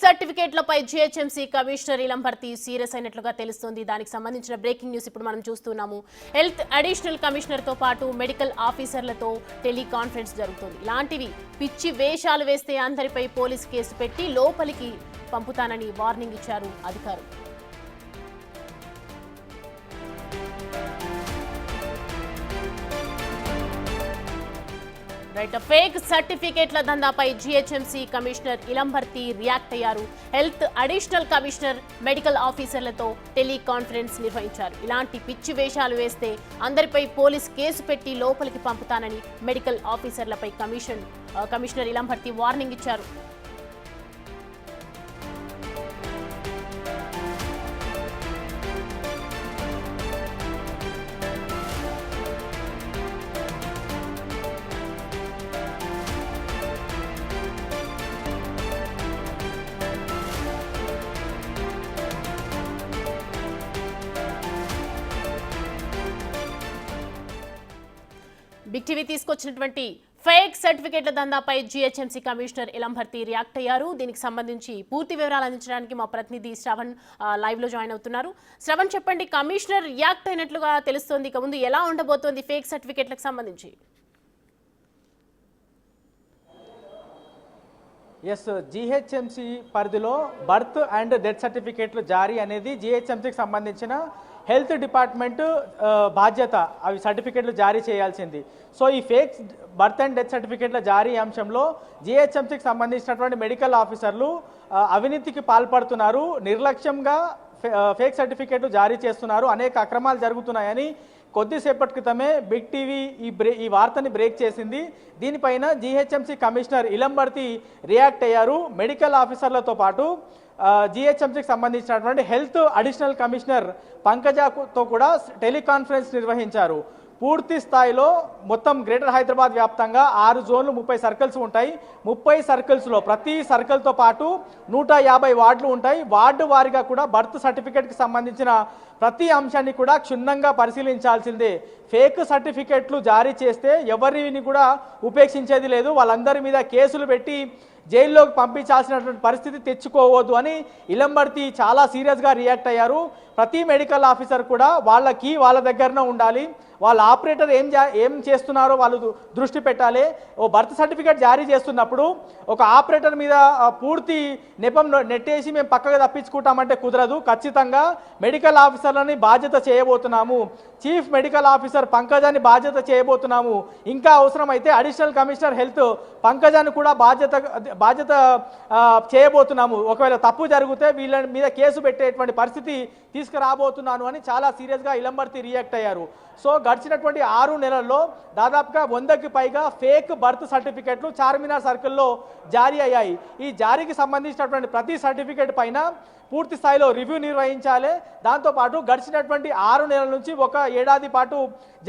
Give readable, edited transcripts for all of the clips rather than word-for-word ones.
సర్టిఫికేట్లపై GHMC commissioner Ilambarthi serious అయినట్లుగా తెలుస్తోంది. దానికి సంబంధించిన బ్రేకింగ్ న్యూస్ ఇప్పుడు మనం చూస్తున్నాము. హెల్త్ అడిషనల్ కమిషనర్ తో పాటు మెడికల్ ఆఫీసర్లతో టెలికాన్ఫరెన్స్ జరుగుతోంది. ఇలాంటివి పిచ్చి వేషాలు వేస్తే అందరిపై పోలీస్ కేసు పెట్టి లోపలికి పంపుతానని వార్నింగ్ ఇచ్చారు అధికారులు. ఫేక్ సర్టిఫికేట్ల దందాపై జీహెచ్ఎంసీ కమిషనర్ ఇలంబర్తి రియాక్ట్ అయ్యారు. హెల్త్ అడిషనల్ కమిషనర్ మెడికల్ ఆఫీసర్లతో టెలికాన్ఫరెన్స్ నిర్వహించారు. ఇలాంటి పిచ్చి వేషాలు వేస్తే అందరిపై పోలీస్ కేసు పెట్టి లోపలికి పంపుతానని మెడికల్ ఆఫీసర్లపై కమిషనర్ ఇలంబర్తి వార్నింగ్ ఇచ్చారు. బిగ్ టీవీ తీసుకొచ్చినటువంటి ఫేక్ సర్టిఫికేట్ల దందాపై జీహెచ్ఎంసీ కమిషనర్ ఇలంబర్తి రియాక్ట్ అయ్యారు. దీనికి సంబంధించి పూర్తి వివరాలు అందించడానికి మా ప్రతినిధి శ్రవణ్ లైవ్ లో జాయిన్ అవుతున్నారు. శ్రవణ్, చెప్పండి, కమిషనర్ రియాక్ట్ అయినట్లుగా తెలుస్తోంది. ఇక ముందు ఎలా ఉండబోతోంది ఫేక్ సర్టిఫికేట్లకు సంబంధించి? జీహెచ్ఎంసీ పరిధిలో బర్త్ అండ్ డెత్ సర్టిఫికేట్లు జారీ అనేది జీహెచ్ఎంసీకి సంబంధించిన హెల్త్ డిపార్ట్మెంట్ బాధ్యత. అవి సర్టిఫికేట్లు జారీ చేయాల్సింది. సో ఈ ఫేక్ బర్త్ అండ్ డెత్ సర్టిఫికేట్ల జారీ అంశంలో జీహెచ్ఎంసీకి సంబంధించినటువంటి మెడికల్ ఆఫీసర్లు అవినీతికి పాల్పడుతున్నారు, నిర్లక్ష్యంగా ఫేక్ సర్టిఫికేట్లు జారీ చేస్తున్నారు, అనేక అక్రమాలు జరుగుతున్నాయని కొద్దిసేపటి క్రితమే బిగ్ టీవీ ఈ వార్తని బ్రేక్ చేసింది. దీనిపైన జీహెచ్ఎంసీ కమిషనర్ ఇలంబర్తి రియాక్ట్ అయ్యారు. మెడికల్ ఆఫీసర్లతో పాటు జీహెచ్ఎంసీకి సంబంధించినటువంటి హెల్త్ అడిషనల్ కమిషనర్ పంకజతో కూడా టెలికాన్ఫరెన్స్ నిర్వహించారు. పూర్తి స్థాయిలో మొత్తం గ్రేటర్ హైదరాబాద్ వ్యాప్తంగా 6 జోన్లు 30 సర్కిల్స్ ఉంటాయి. 30 సర్కిల్స్లో ప్రతి సర్కిల్తో పాటు 150 వార్డులు ఉంటాయి. వార్డు వారీగా కూడా బర్త్ సర్టిఫికేట్కి సంబంధించిన ప్రతి అంశాన్ని కూడా క్షుణ్ణంగా పరిశీలించాల్సిందే. ఫేక్ సర్టిఫికేట్లు జారీ చేస్తే ఎవరిని కూడా ఉపేక్షించేది లేదు. వాళ్ళందరి మీద కేసులు పెట్టి జైల్లోకి పంపించాల్సినటువంటి పరిస్థితి తెచ్చుకోవద్దు అని ఇలంబర్తి చాలా సీరియస్గా రియాక్ట్ అయ్యారు. ప్రతి మెడికల్ ఆఫీసర్ కూడా వాళ్ళ దగ్గరనే ఉండాలి. వాళ్ళ ఆపరేటర్ ఏం చేస్తున్నారో వాళ్ళు దృష్టి పెట్టాలి. ఓ బర్త్ సర్టిఫికేట్ జారీ చేస్తున్నప్పుడు ఒక ఆపరేటర్ మీద పూర్తి నెపం నెట్టేసి మేము పక్కగా తప్పించుకుంటామంటే కుదరదు. ఖచ్చితంగా మెడికల్ ఆఫీసర్లని బాధ్యత చేయబోతున్నాము. చీఫ్ మెడికల్ ఆఫీసర్ పంకజాన్ని బాధ్యత చేయబోతున్నాము. ఇంకా అవసరమైతే అడిషనల్ కమిషనర్ హెల్త్ పంకజాన్ని కూడా బాధ్యత చేయబోతున్నాము. ఒకవేళ తప్పు జరిగితే వీళ్ళ మీద కేసు పెట్టేటువంటి పరిస్థితి తీసుకురాబోతున్నాను అని చాలా సీరియస్గా ఇలంబర్తి రియాక్ట్ అయ్యారు. సో గడిచినటువంటి 6 నెలల్లో దాదాపుగా 100కి పైగా ఫేక్ బర్త్ సర్టిఫికెట్లు చార్మినార్ సర్కిల్లో జారీ అయ్యాయి. ఈ జారీకి సంబంధించినటువంటి ప్రతి సర్టిఫికేట్ పైన పూర్తి స్థాయిలో రివ్యూ నిర్వహించాలి. దాంతోపాటు గడిచినటువంటి 6 నెలల నుంచి 1 ఏడాది పాటు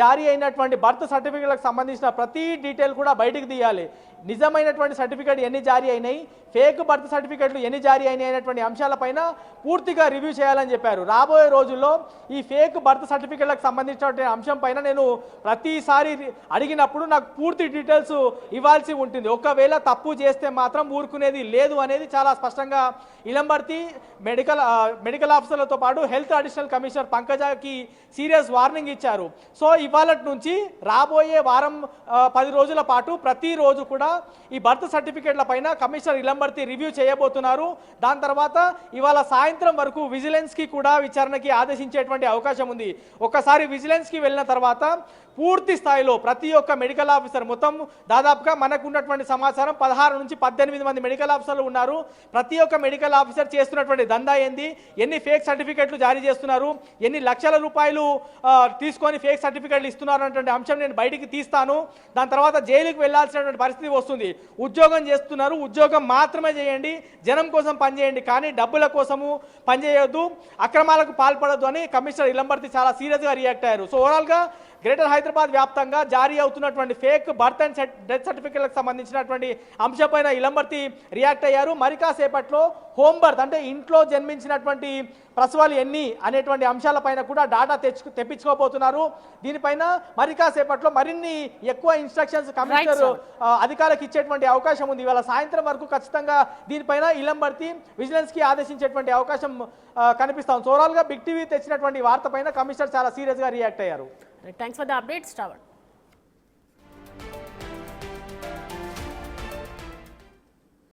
జారీ అయినటువంటి బర్త్ సర్టిఫికేట్లకు సంబంధించిన ప్రతి డీటెయిల్ కూడా బయటకు తీయాలి. నిజమైనటువంటి సర్టిఫికేట్ ఎన్ని జారీ అయినాయి, ఫేక్ బర్త్ సర్టిఫికేట్లు ఎన్ని జారీ అయినాయి అనేటువంటి అంశాలపైన పూర్తిగా రివ్యూ చేయాలని చెప్పారు. రాబోయే రోజుల్లో ఈ ఫేక్ బర్త్ సర్టిఫికేట్లకు సంబంధించినటువంటి అంశం పైన నేను ప్రతిసారి అడిగినప్పుడు నాకు పూర్తి డీటెయిల్స్ ఇవ్వాల్సి ఉంటుంది. ఒకవేళ తప్పు చేస్తే మాత్రం ఊరుకునేది లేదు అనేది చాలా స్పష్టంగా ఇలంబర్తి మెడికల్ ఆఫీసర్లతో పాటు హెల్త్ అడిషనల్ కమిషనర్ పంకజకి సీరియస్ వార్నింగ్ ఇచ్చారు. సో ఇవాళ నుంచి రాబోయే వారం 10 రోజుల పాటు ప్రతిరోజు కూడా ఈ బర్త్ సర్టిఫికేట్ల పైన కమిషనర్ ఇలంబర్తి రివ్యూ చేయబోతున్నారు. దాని తర్వాత ఇవాళ సాయంత్రం వరకు విజిలెన్స్కి కూడా విచారణకి ఆదేశించేటువంటి అవకాశం ఉంది. ఒక్కసారి విజిలెన్స్కి వెళ్ళిన తర్వాత పూర్తి స్థాయిలో ప్రతి ఒక్క మెడికల్ ఆఫీసర్ మొత్తం దాదాపుగా మనకు ఉన్నటువంటి సమాచారం 16 నుంచి 18 మంది మెడికల్ ఆఫీసర్లు ఉన్నారు. ప్రతి ఒక్క మెడికల్ ఆఫీసర్ చేస్తున్నటువంటి దందా ఏంది, ఎన్ని ఫేక్ సర్టిఫికేట్లు జారీ చేస్తున్నారు, ఎన్ని లక్షల రూపాయలు తీసుకొని ఫేక్ సర్టిఫికేట్లు ఇస్తున్నారు అన్నటువంటి అంశం నేను బయటికి తీస్తాను. దాని తర్వాత జైలుకి వెళ్లాల్సినటువంటి పరిస్థితి వస్తుంది. ఉద్యోగం చేస్తున్నారు, ఉద్యోగం మాత్రమే చేయండి, జనం కోసం పనిచేయండి, కానీ డబ్బుల కోసము పనిచేయొద్దు, అక్రమాలకు పాల్పడొద్దు అని కమిషనర్ ఇలంబర్తి చాలా సీరియస్గా రియాక్ట్ అయ్యారు. సో ఓవరాల్గా గ్రేటర్ హైదరాబాద్ వ్యాప్తంగా జారీ అవుతున్నటువంటి ఫేక్ బర్త్ అండ్ డెత్ సర్టిఫికేట్లకు సంబంధించినటువంటి అంశంపైన ఇలంబర్తి రియాక్ట్ అయ్యారు. మరి కాసేపట్లో హోమ్ బర్త్ అంటే ఇంట్లో జన్మించినటువంటి ప్రసవాలు ఎన్ని అనేటువంటి అంశాలపైన కూడా డాటా తెప్పించుకోబోతున్నారు. దీనిపైన మరి కాసేపట్లో మరిన్ని ఎక్కువ ఇన్స్ట్రక్షన్స్ కమిషనర్ అధికారులకు ఇచ్చేటువంటి అవకాశం ఉంది. ఇవాళ సాయంత్రం వరకు ఖచ్చితంగా దీనిపైన ఇలంబర్తి విజిలెన్స్ కి ఆదేశించేటువంటి అవకాశం కనిపిస్తాం. ఓవరాల్ గా బిగ్ టీవీ తెచ్చినటువంటి వార్త పైన కమిషనర్ చాలా సీరియస్ గా రియాక్ట్ అయ్యారు. Thanks for the updates Shravan.